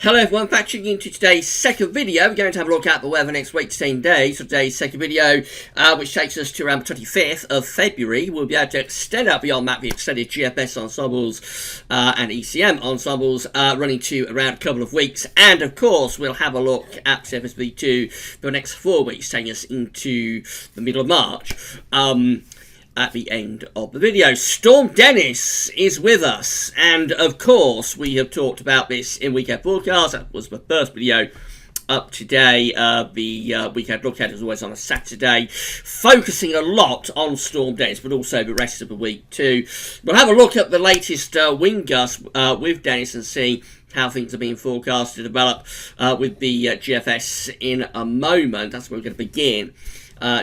Hello everyone, back tuning into today's second video. We're going to have a look at the weather next week to 10 days. So today's second video, which takes us to around the 25th of February. We'll be able to extend out beyond that, the extended GFS ensembles and ECM ensembles running to around a couple of weeks. And of course, we'll have a look at FSB2 for the next 4 weeks, taking us into the middle of March. At the end of the video, Storm Dennis is with us, and of course we have talked about this in Weekend Forecast. That was the first video up today. The Weekend Look Ahead is always on a Saturday, focusing a lot on Storm Dennis, but also the rest of the week too. We'll have a look at the latest wind gusts with Dennis and see how things are being forecast to develop with the GFS in a moment. That's where we're going to begin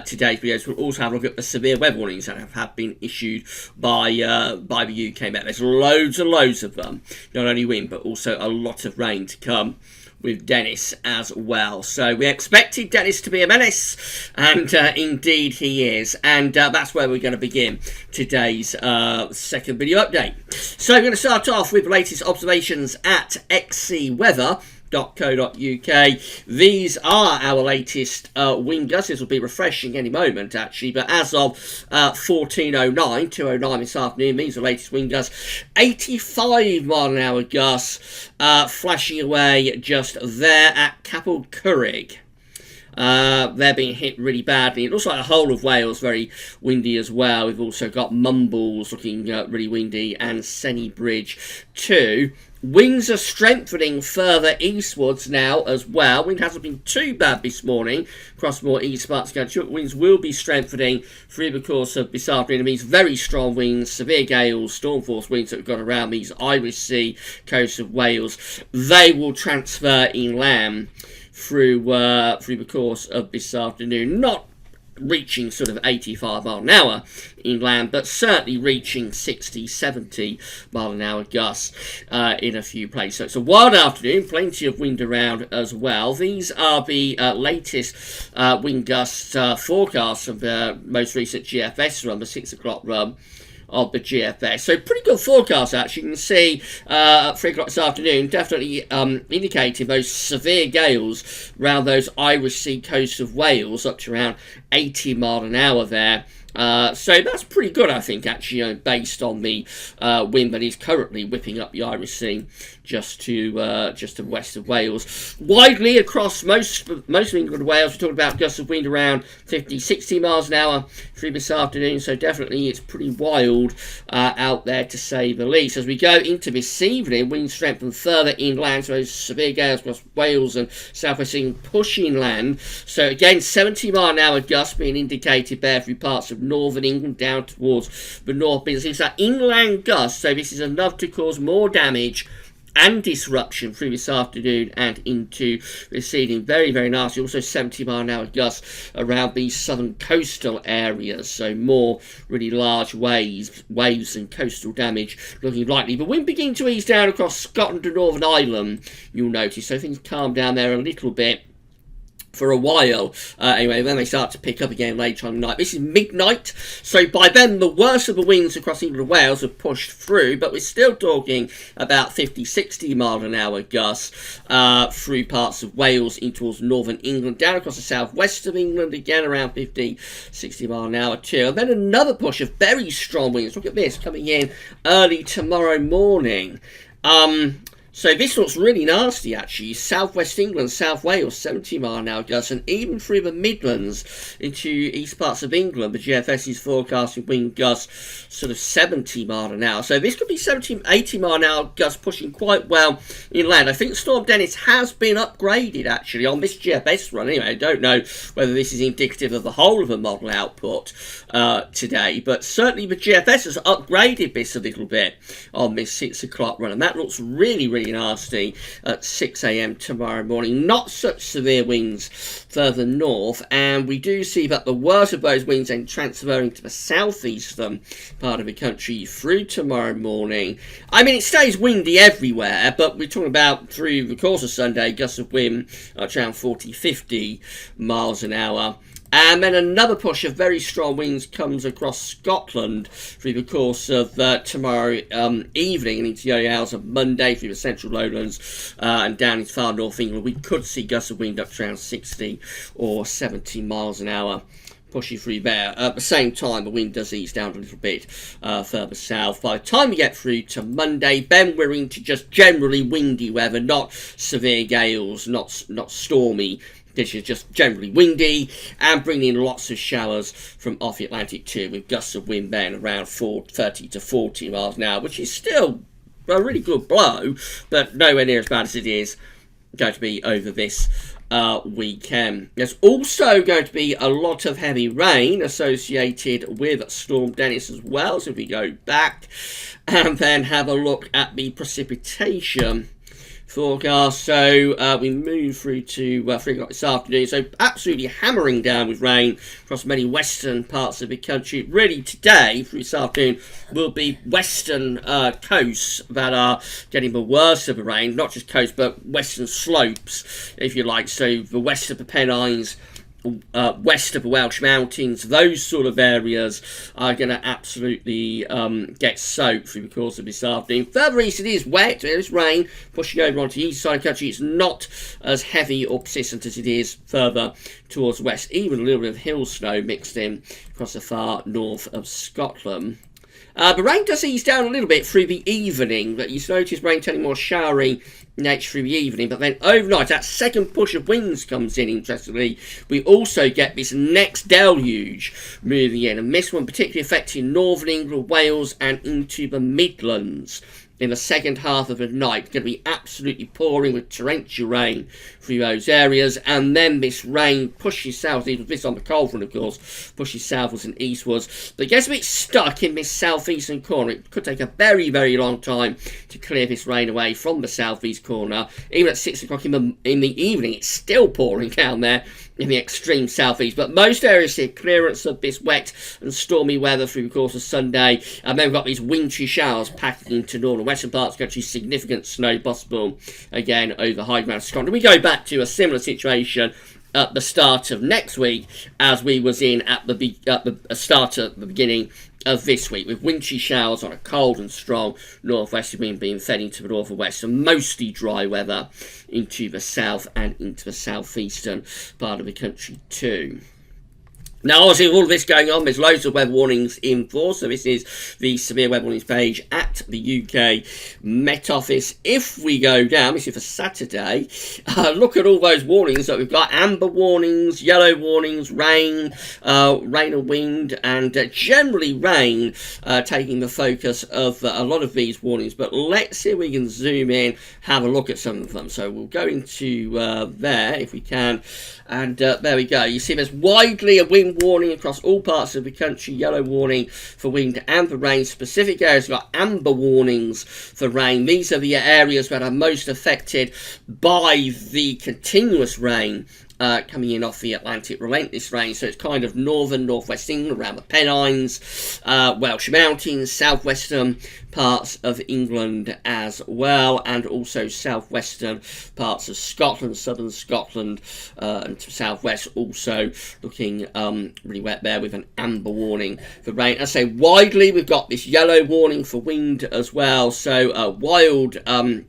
today's videos. We'll also have a look at the severe weather warnings that have been issued by the UK Met. There's loads and loads of them, not only wind but also a lot of rain to come with Dennis as well. So we expected Dennis to be a menace, and indeed he is, and that's where we're going to begin today's second video update. So we're going to start off with the latest observations at XCweather.co.uk. These are our latest wind gusts. This will be refreshing any moment actually, but as of 2:09 this afternoon, these are the latest wind gusts. 85 mile an hour gusts flashing away just there at Capel Curig. They're being hit really badly. It looks like the whole of Wales very windy as well. We've also got Mumbles looking really windy, and Senny Bridge too. Winds are strengthening further eastwards now as well. Wind hasn't been too bad this morning across more east parts of the country. Winds will be strengthening through the course of this afternoon. It means very strong winds, severe gales, storm force winds that have gone around these Irish Sea, coast of Wales. They will transfer inland through the course of this afternoon. Not reaching sort of 85 mile an hour inland, but certainly reaching 60, 70 mile an hour gusts in a few places. So it's a wild afternoon, plenty of wind around as well. These are the latest wind gusts forecasts of the most recent GFS run, the 6 o'clock run of the GFS. So pretty good forecast actually. You can see at 3 o'clock this afternoon, definitely indicating those severe gales around those Irish Sea coast of Wales, up to around 80 mile an hour there. So that's pretty good, I think, actually, based on the wind that is currently whipping up the Irish Sea just to the west of Wales. Widely across most of England and Wales, we're talking about gusts of wind around 50, 60 miles an hour through this afternoon. So definitely it's pretty wild out there, to say the least. As we go into this evening, winds strengthen further inland, so those severe gales across Wales and southwest England push inland. So again, 70 mile an hour gusts being indicated there through parts of northern England down towards the north. It's that inland gust, so this is enough to cause more damage and disruption through this afternoon and into this evening. Very, very nasty. Also 70 mile an hour gusts around these southern coastal areas. So more really large waves and coastal damage looking likely. The wind beginning to ease down across Scotland and Northern Ireland, you'll notice. So things calm down there a little bit for a while. Anyway, then they start to pick up again later on night. This is midnight, so by then the worst of the winds across England and Wales have pushed through, but we're still talking about 50, 60 mile an hour gusts through parts of Wales in towards northern England, down across the southwest of England, again around 50, 60 mile an hour too. And then another push of very strong winds. Look at this, coming in early tomorrow morning. So this looks really nasty actually. Southwest England, South Wales, 70 mile an hour gusts, and even through the Midlands into east parts of England, the GFS is forecasting wind gusts sort of 70 mile an hour. So this could be 70, 80 mile an hour gusts pushing quite well inland. I think Storm Dennis has been upgraded actually on this GFS run. Anyway, I don't know whether this is indicative of the whole of the model output today, but certainly the GFS has upgraded this a little bit on this 6 o'clock run, and that looks really, really nasty at 6 a.m. tomorrow morning. Not such severe winds further north, and we do see that the worst of those winds then transferring to the southeastern part of the country through tomorrow morning. I mean, it stays windy everywhere, but we're talking about through the course of Sunday, gusts of wind at around 40, 50 miles an hour And then another push of very strong winds comes across Scotland through the course of tomorrow evening and into the early hours of Monday through the central lowlands and down into far north England. We could see gusts of wind up to around 60 or 70 miles an hour pushing through there. At the same time, the wind does ease down a little bit further south. By the time we get through to Monday, then we're into just generally windy weather, not severe gales, not stormy. This is just generally windy and bringing in lots of showers from off the Atlantic too, with gusts of wind then around 30 to 40 miles an hour, which is still a really good blow, but nowhere near as bad as it is going to be over this weekend. There's also going to be a lot of heavy rain associated with Storm Dennis as well. So if we go back and then have a look at the precipitation forecast, so we move through to 3 o'clock this afternoon, so absolutely hammering down with rain across many western parts of the country. Really today, through this afternoon, will be western coasts that are getting the worst of the rain, not just coasts but western slopes, if you like, so the west of the Pennines, west of the Welsh Mountains, those sort of areas are going to absolutely get soaked through the course of this afternoon. Further east, it is wet, there is rain pushing over onto the east side of the country. It's not as heavy or persistent as it is further towards the west. Even a little bit of hill snow mixed in across the far north of Scotland. The rain does ease down a little bit through the evening, but you notice rain turning more showery nature through the evening. But then overnight, that second push of winds comes in, interestingly. We also get this next deluge moving in, and this one particularly affecting northern England, Wales, and into the Midlands. In the second half of the night, it's going to be absolutely pouring with torrential rain through those areas, and then this rain pushes south, even this on the cold front, of course, pushes southwards and eastwards, but it gets a bit stuck in this southeastern corner. It could take a very, very long time to clear this rain away from the southeast corner. Even at 6 o'clock in the evening, it's still pouring down there in the extreme southeast, but most areas see clearance of this wet and stormy weather through the course of Sunday, and then we've got these wintry showers packing into northern western parts of the country. Significant snow possible again over high ground Scotland. We go back to a similar situation at the start of next week as we was in at the start at the beginning of this week, with wintry showers on a cold and strong northwesterly wind being fed into the north and west, and mostly dry weather into the south and into the southeastern part of the country too. Now, obviously, with all of this going on, there's loads of weather warnings in force. So this is the severe weather warnings page at the UK Met Office. If we go down, this is for Saturday, look at all those warnings that we've got. Amber warnings, yellow warnings, rain and wind, and generally rain taking the focus of a lot of these warnings. But let's see if we can zoom in, have a look at some of them. So we'll go into there, if we can. And there we go. You see there's widely a wind warning across all parts of the country. Yellow warning for wind and for rain. Specific areas have got amber warnings for rain. These are the areas that are most affected by the continuous rain coming in off the Atlantic, relentless rain. So it's kind of northern, northwest England, around the Pennines, Welsh Mountains, southwestern parts of England as well, and also southwestern parts of Scotland, southern Scotland, and to southwest, also looking really wet there with an amber warning for rain. I say widely, we've got this yellow warning for wind as well. So a wild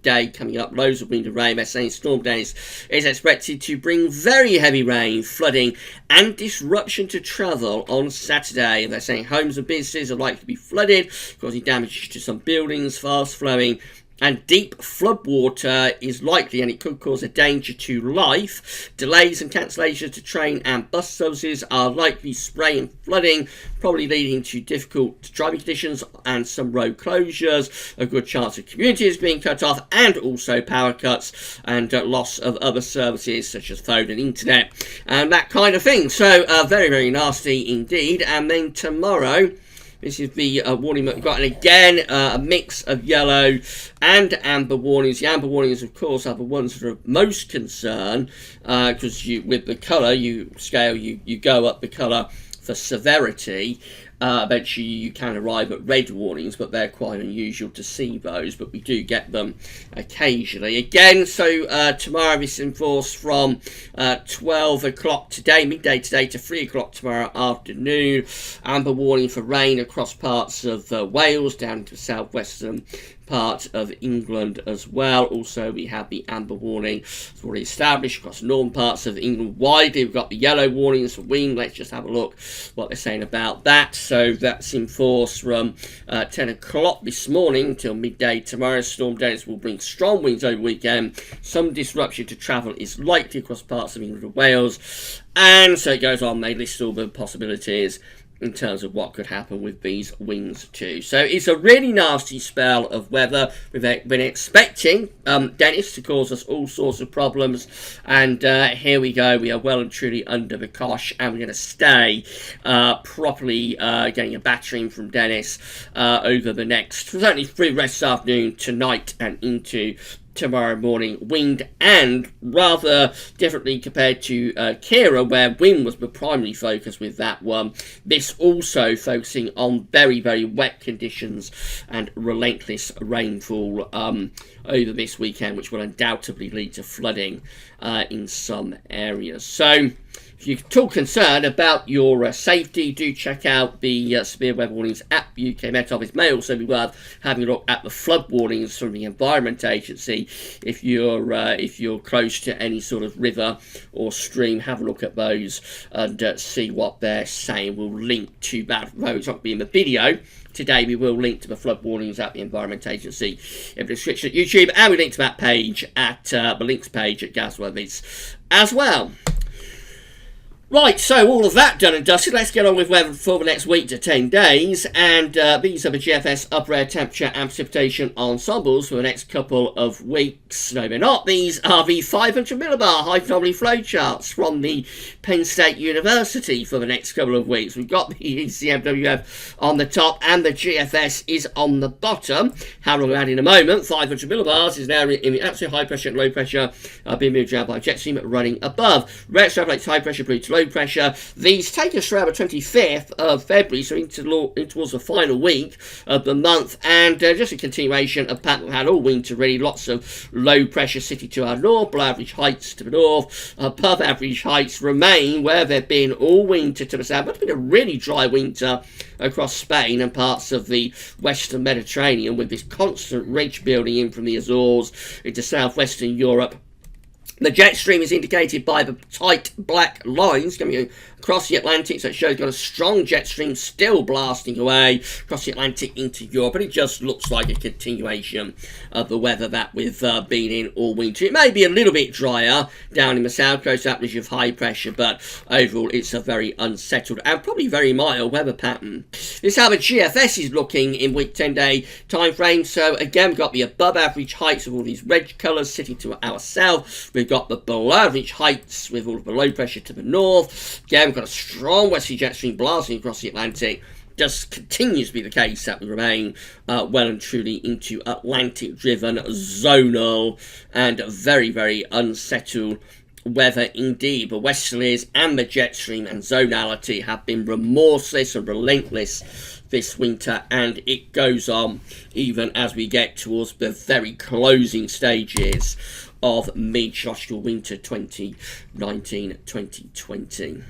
day coming up, loads of wind and rain. They're saying Storm Dennis is expected to bring very heavy rain, flooding, and disruption to travel on Saturday. They're saying homes and businesses are likely to be flooded, causing damage to some buildings, fast flowing and deep floodwater is likely, and it could cause a danger to life. Delays and cancellations to train and bus services are likely, spray and flooding, probably leading to difficult driving conditions and some road closures, a good chance of communities being cut off, and also power cuts and loss of other services such as phone and internet and that kind of thing. So very, very nasty indeed. And then tomorrow, this is the warning that we've got, and again, a mix of yellow and amber warnings. The amber warnings, of course, are the ones that are of most concern, because with the colour scale, you go up the colour for severity. Eventually you can arrive at red warnings, but they're quite unusual to see those, but we do get them occasionally. Again, so tomorrow is enforced from 12 o'clock today, midday today, to 3 o'clock tomorrow afternoon. Amber warning for rain across parts of Wales down to southwestern part of England as well. Also, we have the amber warning. It's already established across northern parts of England widely. We've got the yellow warnings for wind. Let's just have a look what they're saying about that. So that's in force from 10 o'clock this morning until midday tomorrow. Storm Dennis will bring strong winds over the weekend. Some disruption to travel is likely across parts of England and Wales. And so it goes on. They list all the possibilities in terms of what could happen with these winds too. So it's a really nasty spell of weather. We've been expecting Dennis to cause us all sorts of problems, and here we go. We are well and truly under the cosh, and we're going to stay properly getting a battering from Dennis over the next, certainly through the rest of the afternoon, tonight, and into tomorrow morning. Wind, and rather differently compared to Kira, where wind was the primary focus with that one, this also focusing on very, very wet conditions and relentless rainfall over this weekend, which will undoubtedly lead to flooding in some areas. So if you're at all concerned about your safety, do check out the severe weather warnings at the UK Met Office. May also be worth having a look at the flood warnings from the Environment Agency. If you're close to any sort of river or stream, have a look at those and see what they're saying. We'll link to that. Though it's not going to be in the video today, we will link to the flood warnings at the Environment Agency in the description at YouTube, and we link to that page at the links page at Gasworthy's as well. Right, so all of that done and dusted, let's get on with weather for the next week to 10 days, and these are the GFS upper air temperature and precipitation ensembles for the next couple of weeks. No, they're not. These are the 500 millibar high anomaly flow charts from the Penn State University for the next couple of weeks. We've got the ECMWF on the top, and the GFS is on the bottom. How long that in a moment. 500 millibars is now in the absolute high pressure and low pressure, being moved around by jet stream running above. Red extrapolates high pressure blue to low pressure. These take us around the 25th of February, so towards the final week of the month, and just a continuation of pattern we had all winter really. Lots of low pressure city to our north, below average heights to the north, above average heights remain where they've been all winter to the south. But it's been a really dry winter across Spain and parts of the western Mediterranean, with this constant ridge building in from the Azores into southwestern Europe. The jet stream is indicated by the tight black lines coming across the Atlantic, so it shows got a strong jet stream still blasting away across the Atlantic into Europe, but it just looks like a continuation of the weather that we've been in all winter. It may be a little bit drier down in the south coast, average of high pressure, but overall it's a very unsettled and probably very mild weather pattern. This is how the GFS is looking in week 10-day time frame. So again, we've got the above average heights of all these red colours sitting to our south. We've got the below average heights with all of the low pressure to the north. Again, we've got a strong westerly jet stream blasting across the Atlantic. Just continues to be the case that we remain well and truly into Atlantic-driven, zonal, and very, very unsettled weather indeed. The westerlies and the jet stream and zonality have been remorseless and relentless this winter, and it goes on even as we get towards the very closing stages of mid-tropical winter 2019-2020.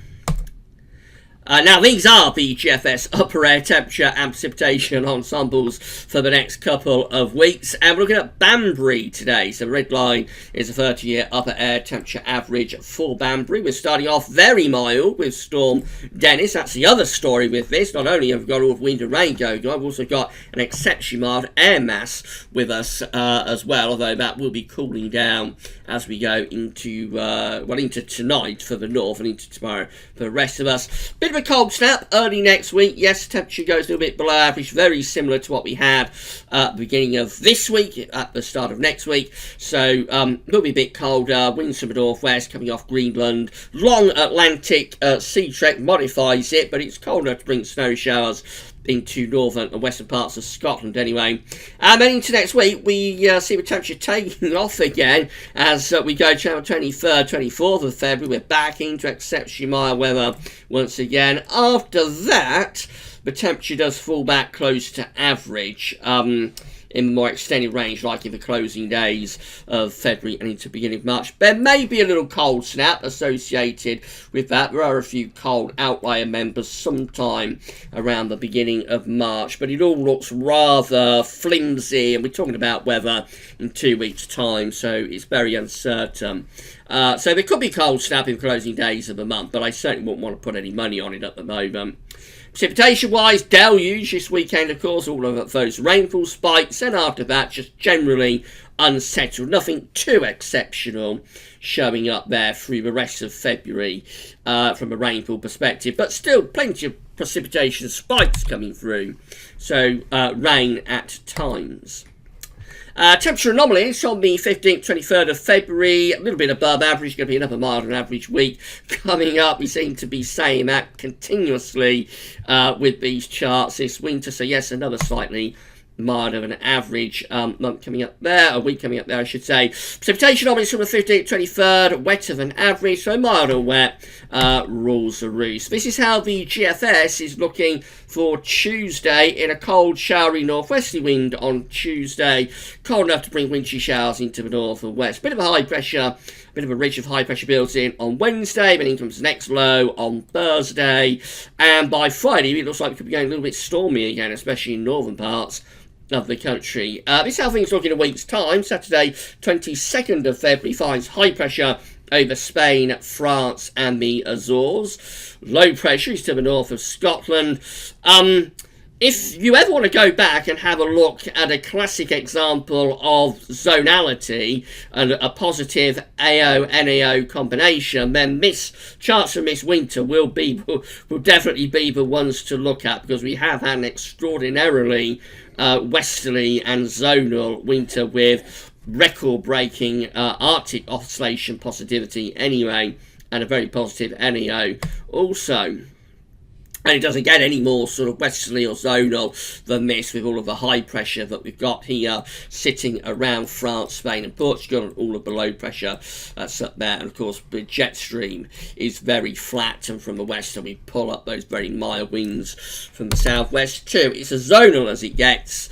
Now, these are the GFS upper air temperature and precipitation ensembles for the next couple of weeks. And we're looking at Banbury today. So the red line is a 30-year upper air temperature average for Banbury. We're starting off very mild with Storm Dennis. That's the other story with this. Not only have we got all of wind and rain going on, we've also got an exceptionally mild air mass with us as well, although that will be cooling down as we go into tonight for the north and into tomorrow for the rest of us. Bit of a cold snap early next week. Yes, temperature goes a little bit below average, very similar to what we had at the beginning of this week, at the start of next week. So will be a bit colder. Winds from the northwest coming off Greenland. Long Atlantic sea trek modifies it, but it's cold enough to bring snow showers into northern and western parts of Scotland anyway. And then into next week, we see the temperature taking off again as we go to the 23rd, 24th of February. We're back into exceptionally mild weather once again. After that, the temperature does fall back close to average in more extended range, like in the closing days of February and into the beginning of March. There may be a little cold snap associated with that. There are a few cold outlier members sometime around the beginning of March, but it all looks rather flimsy, and we're talking about weather in 2 weeks' time, so it's very uncertain. So there could be cold snap in closing days of the month, but I certainly wouldn't want to put any money on it at the moment. Precipitation-wise, deluge this weekend, of course, all of those rainfall spikes, and after that, just generally unsettled. Nothing too exceptional showing up there through the rest of February from a rainfall perspective, but still plenty of precipitation spikes coming through, so rain at times. Temperature anomalies on the 15th, 23rd of February, a little bit above average, going to be another milder than average week coming up. We seem to be saying that continuously with these charts this winter. So yes, another slightly milder than average month coming up there, a week coming up there, I should say. Precipitation anomalies from the 15th, 23rd, wetter than average, so mild and wet rules the roost. This is how the GFS is looking for Tuesday in a cold, showery northwesterly wind on Tuesday. Cold enough to bring wintry showers into the north and west. Bit of a high pressure, bit of a ridge of high pressure built in on Wednesday, then in comes the next low on Thursday. And by Friday, it looks like we could be going a little bit stormy again, especially in northern parts of the country. This is how things look in a week's time. Saturday, 22nd of February, finds high pressure over Spain, France and the Azores. Low pressure is to the north of Scotland. If you ever want to go back and have a look at a classic example of zonality and a positive AO-NAO combination, then charts from this winter will definitely be the ones to look at, because we have had an extraordinarily westerly and zonal winter with record-breaking Arctic oscillation positivity anyway, and a very positive NAO also. And it doesn't get any more sort of westerly or zonal than this, with all of the high pressure that we've got here sitting around France, Spain and Portugal, and all of the low pressure that's up there. And of course the jet stream is very flat and from the west, and we pull up those very mild winds from the southwest too. It's as zonal as it gets,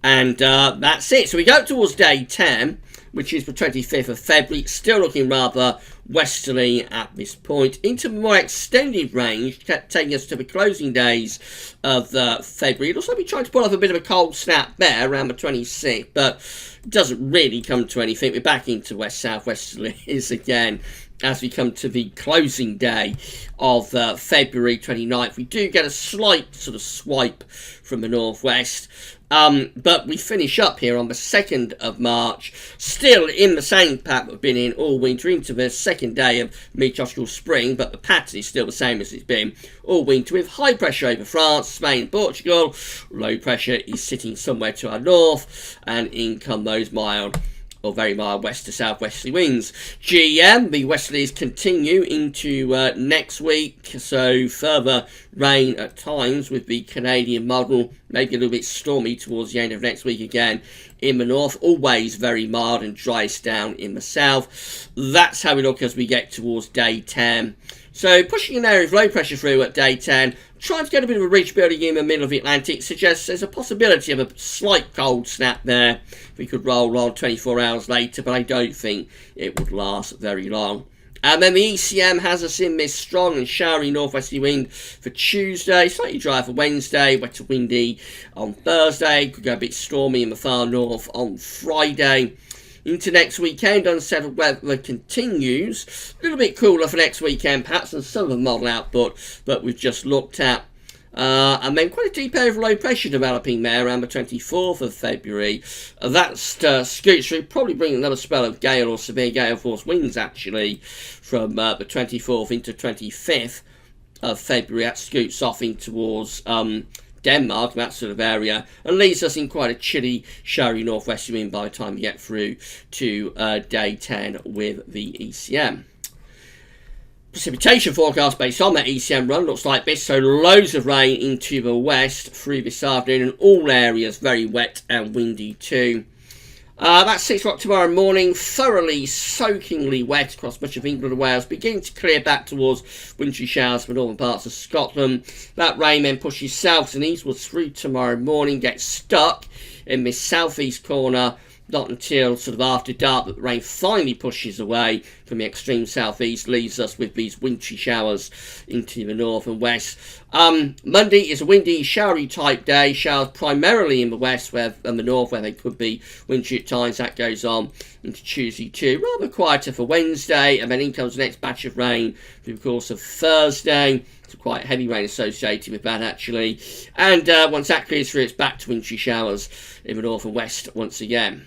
and that's it. So we go towards day 10, which is the 25th of February, still looking rather westerly at this point, into the more extended range, taking us to the closing days of February. It looks like we're trying to pull off a bit of a cold snap there around the 26th, but it doesn't really come to anything. We're back into west-southwesterlies again as we come to the closing day of February 29th. We do get a slight sort of swipe from the northwest, but we finish up here on the 2nd of March, still in the same pattern we've been in all winter, into the second day of meteorological spring, but the pattern is still the same as it's been all winter, with high pressure over France, Spain and Portugal. Low pressure is sitting somewhere to our north, and in come those mild or very mild west to southwesterly winds. GEM, the westerlies continue into next week, so further rain at times with the Canadian model, maybe a little bit stormy towards the end of next week again in the north, always very mild and dries down in the south. That's how we look as we get towards day 10. So pushing an area of low pressure through at day 10, trying to get a bit of a ridge building in the middle of the Atlantic, suggests there's a possibility of a slight cold snap there. We could roll on 24 hours later, but I don't think it would last very long. And then the ECM has us in this strong and showery northwesterly wind for Tuesday, slightly dry for Wednesday, wetter windy on Thursday, could go a bit stormy in the far north on Friday. Into next weekend, unsettled weather continues. A little bit cooler for next weekend, perhaps, than some of the model output that we've just looked at. And then quite a deep area of low pressure developing there around the 24th of February. That scoots through, probably bringing another spell of gale or severe gale force winds, actually, from the 24th into 25th of February. That scoots off in towards Denmark, that sort of area, and leaves us in quite a chilly, showery northwesterly wind by the time we get through to day 10 with the ECM. Precipitation forecast based on that ECM run looks like this, so loads of rain into the west through this afternoon, and all areas very wet and windy too. That's 6 o'clock tomorrow morning, thoroughly, soakingly wet across much of England and Wales, beginning to clear back towards wintry showers for northern parts of Scotland. That rain then pushes south and eastwards through tomorrow morning, gets stuck in this southeast corner, not until sort of after dark that the rain finally pushes away from the extreme southeast, leaves us with these wintry showers into the north and west. Monday is a windy, showery type day. Showers primarily in the west and the north, where they could be wintry at times. That goes on into Tuesday too. Rather quieter for Wednesday, and then in comes the next batch of rain through the course of Thursday. It's quite heavy rain associated with that, actually. And once that clears through, it's back to wintry showers in the north and west once again.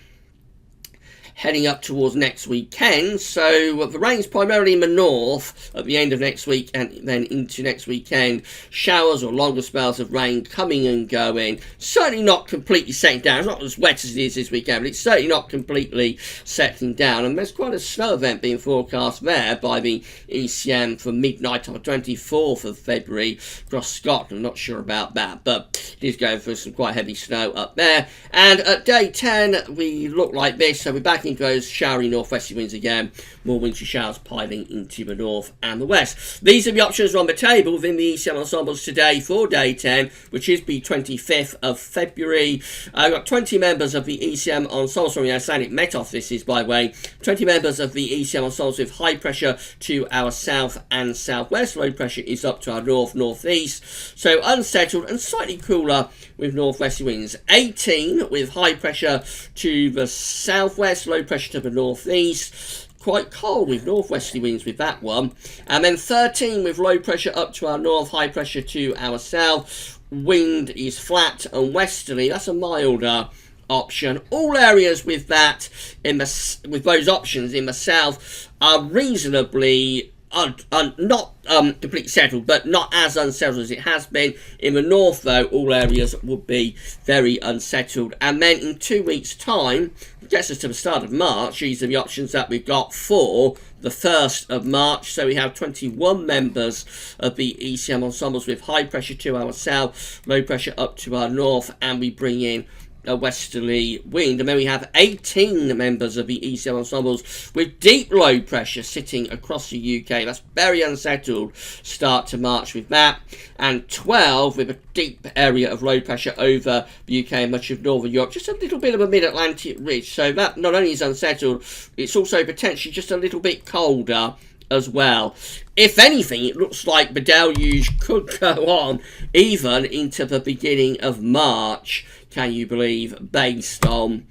Heading up towards next weekend, so the rain's primarily in the north at the end of next week and then into next weekend. Showers or longer spells of rain coming and going. Certainly not completely settling down. It's not as wet as it is this weekend, but it's certainly not completely settling down. And there's quite a snow event being forecast there by the ECM for midnight on the 24th of February across Scotland. Not sure about that, but it is going for some quite heavy snow up there. And at day 10, we look like this. So we're back in those showery northwesterly winds again, more wintry showers piling into the north and the west. These are the options on the table within the ECM ensembles today for day 10, which is the 25th of February. I've got 20 members of the ECM ensembles from the Icelandic Met Offices, by the way. 20 members of the ECM ensembles with high pressure to our south and southwest. Low pressure is up to our northeast. So unsettled and slightly cooler with northwesterly winds. 18 with high pressure to the southwest, low pressure to the northeast. Quite cold with northwesterly winds with that one. And then 13 with low pressure up to our north, high pressure to our south. Wind is flat and westerly. That's a milder option. All areas with that with those options in the south are reasonably not completely settled, but not as unsettled as it has been. In the north, though, all areas would be very unsettled. And then in 2 weeks' time, it gets us to the start of March. These are the options that we've got for the 1st of March. So we have 21 members of the ECM ensembles with high pressure to our south, low pressure up to our north, and we bring in a westerly wind. And then we have 18 members of the ECM ensembles with deep low pressure sitting across the UK. That's very unsettled start to March with that. And 12 with a deep area of low pressure over the UK and much of Northern Europe. Just a little bit of a mid-Atlantic ridge. So that not only is unsettled, it's also potentially just a little bit colder as well. If anything, it looks like the deluge could go on even into the beginning of March. Can you believe, based on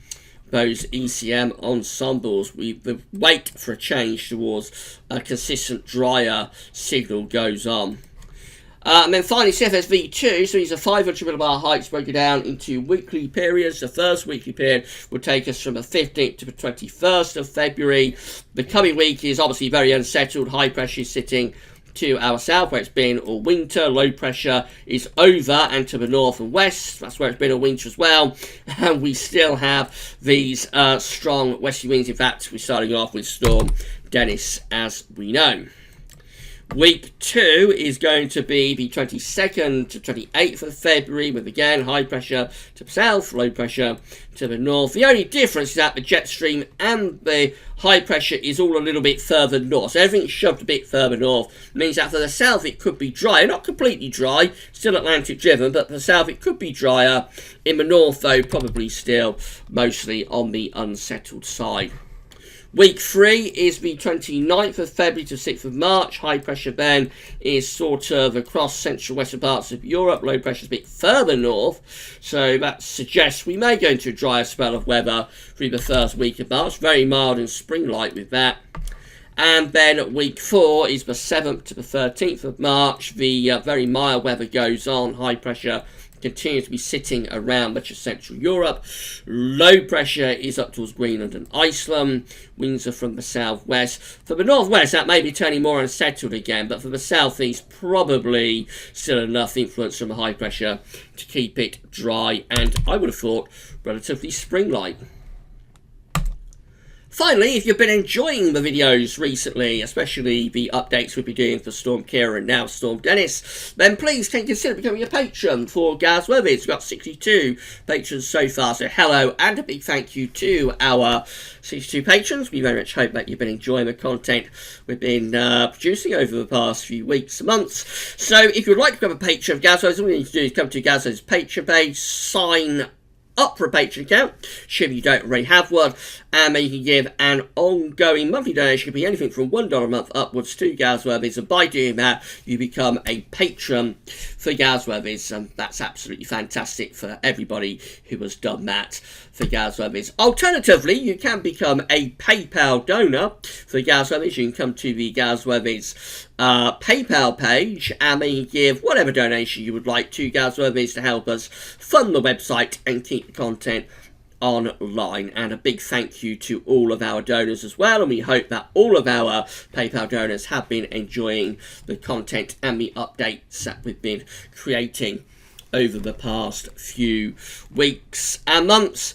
those ECM ensembles? The wait for a change towards a consistent drier signal goes on. And then finally CFSV2, so these are 500 millibar heights broken down into weekly periods. The first weekly period will take us from the 15th to the 21st of February. The coming week is obviously very unsettled. High pressure is sitting to our south, where it's been all winter. Low pressure is over and to the north and west. That's where it's been all winter as well. And we still have these strong westerly winds. In fact, we're starting off with Storm Dennis, as we know. Week 2 is going to be the 22nd to 28th of February, with again high pressure to the south, low pressure to the north. The only difference is that the jet stream and the high pressure is all a little bit further north. So everything's shoved a bit further north. It means that for the south it could be dry. Not completely dry, still Atlantic driven, but for the south it could be drier. In the north, though, probably still mostly on the unsettled side. Week 3 is the 29th of February to 6th of March. High pressure then is sort of across central western parts of Europe. Low pressure is a bit further north. So that suggests we may go into a drier spell of weather through the first week of March. Very mild and spring-like with that. And then week 4 is the 7th to the 13th of March. The very mild weather goes on. High pressure continues to be sitting around much of Central Europe. Low pressure is up towards Greenland and Iceland. Winds are from the southwest. For the northwest, that may be turning more unsettled again, but for the southeast, probably still enough influence from the high pressure to keep it dry and, I would have thought, relatively spring-like. Finally, if you've been enjoying the videos recently, especially the updates we've been doing for Storm Kira and now Storm Dennis, then please consider becoming a patron for Gaz Weathers. We've got 62 patrons so far, so hello and a big thank you to our 62 patrons. We very much hope that you've been enjoying the content we've been producing over the past few weeks and months. So if you'd like to become a patron of Gaz Weathers, all you need to do is come to Gaz Weathers' Patreon page, sign up for a Patreon account, should you don't already have one, and then you can give an ongoing monthly donation. It could be anything from $1 a month upwards to Gaz Weathers, and by doing that, you become a patron for Gaz Weathers, and that's absolutely fantastic for everybody who has done that for Gaz Weathers. Alternatively, you can become a PayPal donor for Gaz Weathers. You can come to the Gaz Weathers PayPal page, and then you give whatever donation you would like to Gaz Weathers to help us fund the website and keep the content online. And a big thank you to all of our donors as well, and we hope that all of our PayPal donors have been enjoying the content and the updates that we've been creating over the past few weeks and months.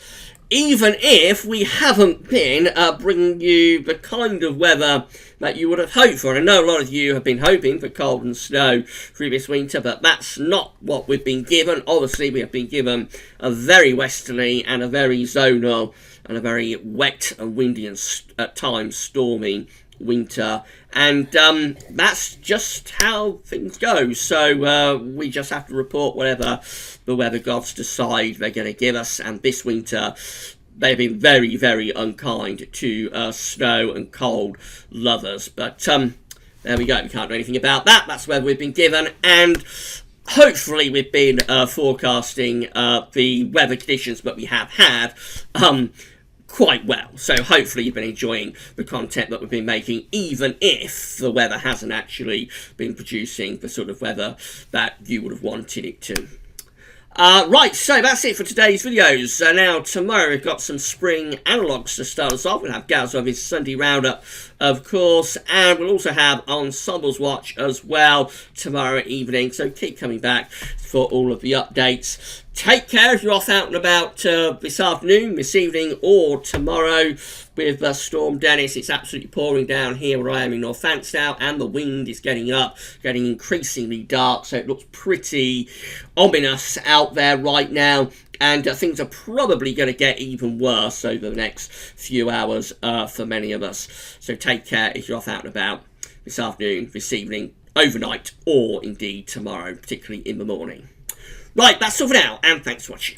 Even if we haven't been bringing you the kind of weather that you would have hoped for. And I know a lot of you have been hoping for cold and snow through this winter, but that's not what we've been given. Obviously, we have been given a very westerly and a very zonal and a very wet and windy and at times stormy winter, and that's just how things go. So we just have to report whatever the weather gods decide they're going to give us, and this winter they've been very, very unkind to snow and cold lovers, but there we go, we can't do anything about that. That's where we've been given, and hopefully we've been forecasting the weather conditions that we have had quite well. So hopefully you've been enjoying the content that we've been making, even if the weather hasn't actually been producing the sort of weather that you would have wanted it to. Right, so that's it for today's videos. Now, tomorrow we've got some spring analogues to start us off. We'll have Gaz Weathers' Sunday Roundup, of course, and we'll also have Ensembles Watch as well tomorrow evening. So keep coming back for all of the updates. Take care if you're off out and about this afternoon, this evening, or tomorrow with Storm Dennis. It's absolutely pouring down here where I am in Northampton, and the wind is getting up, getting increasingly dark, so it looks pretty ominous out there right now. And things are probably going to get even worse over the next few hours for many of us. So take care if you're off out and about this afternoon, this evening, overnight, or indeed tomorrow, particularly in the morning. Right, that's all for now, and thanks for watching.